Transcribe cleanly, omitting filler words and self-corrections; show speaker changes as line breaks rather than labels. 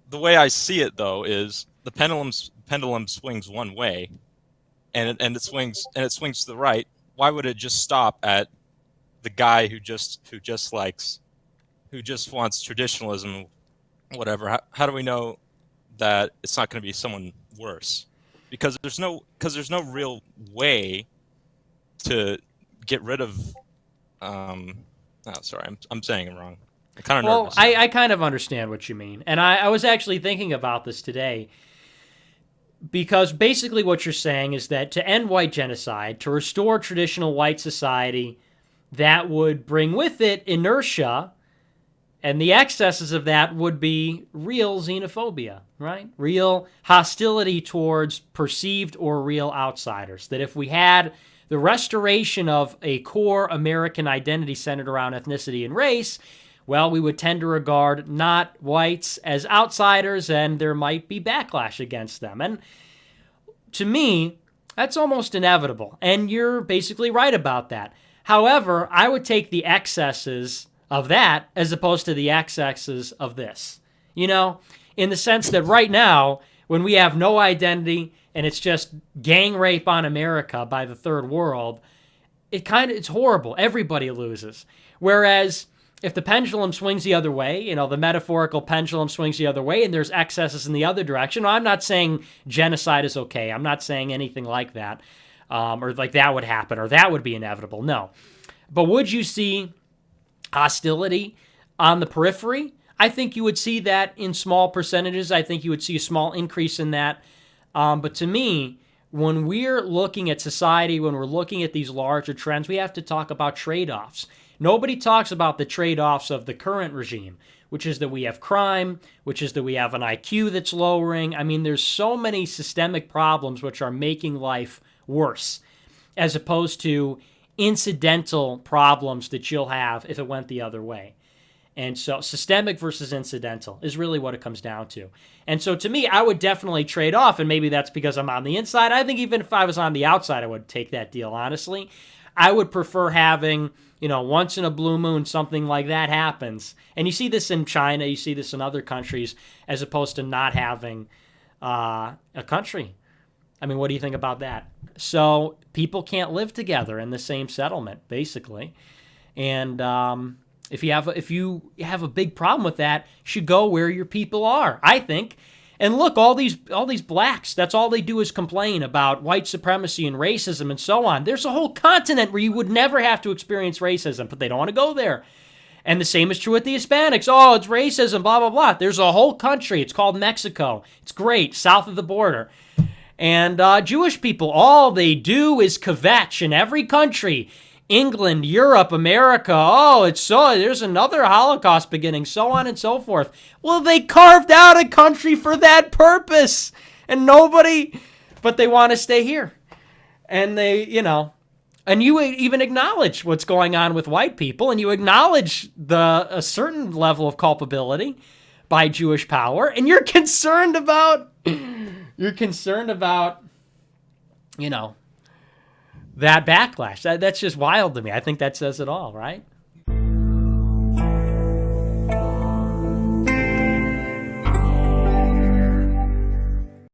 the way I see it though is the pendulum swings one way, and it swings to the right. Why would it just stop at the guy who just wants traditionalism, whatever? How do we know that it's not going to be someone worse? Because there's no real way to get rid of. Oh, sorry, I'm saying it wrong. I'm kind of
Well,
nervous
I
now.
kind of understand what you mean. And I was actually thinking about this today because basically what you're saying is that to end white genocide, to restore traditional white society, that would bring with it inertia, and the excesses of that would be real xenophobia, right? Real hostility towards perceived or real outsiders. That if we had the restoration of a core American identity centered around ethnicity and race, well, we would tend to regard not whites as outsiders, and there might be backlash against them. And to me, that's almost inevitable. And you're basically right about that. However, I would take the excesses of that as opposed to the excesses of this. You know, in the sense that right now, when we have no identity and it's just gang rape on America by the third world, it's horrible. Everybody loses. Whereas if the pendulum swings the other way, the metaphorical pendulum swings the other way and there's excesses in the other direction. I'm not saying genocide is okay. I'm not saying anything like that, or like that would happen or that would be inevitable. No. But would you see hostility on the periphery? I think you would see that in small percentages. I think you would see a small increase in that. But to me, when we're looking at society, when we're looking at these larger trends, we have to talk about trade-offs. Nobody talks about the trade-offs of the current regime, which is that we have crime, which is that we have an IQ that's lowering. I mean, there's so many systemic problems which are making life worse, as opposed to incidental problems that you'll have if it went the other way. And so systemic versus incidental is really what it comes down to. And so to me, I would definitely trade off, and maybe that's because I'm on the inside. I think even if I was on the outside, I would take that deal, honestly. I would prefer having, once in a blue moon, something like that happens. And you see this in China, you see this in other countries, as opposed to not having a country. I mean, what do you think about that? So people can't live together in the same settlement, basically. And if you have a big problem with that, you should go where your people are, I think. And look, all these blacks, that's all they do is complain about white supremacy and racism and so on. There's a whole continent where you would never have to experience racism, but they don't want to go there. And the same is true with the Hispanics. Oh, it's racism, blah, blah, blah. There's a whole country. It's called Mexico. It's great, south of the border. And Jewish people, all they do is kvetch in every country. England, Europe, America, there's another Holocaust beginning, so on and so forth. Well, they carved out a country for that purpose, and but they want to stay here. And and you even acknowledge what's going on with white people, and you acknowledge a certain level of culpability by Jewish power, and you're concerned about, that backlash. That's just wild to me. I think that says it all, right?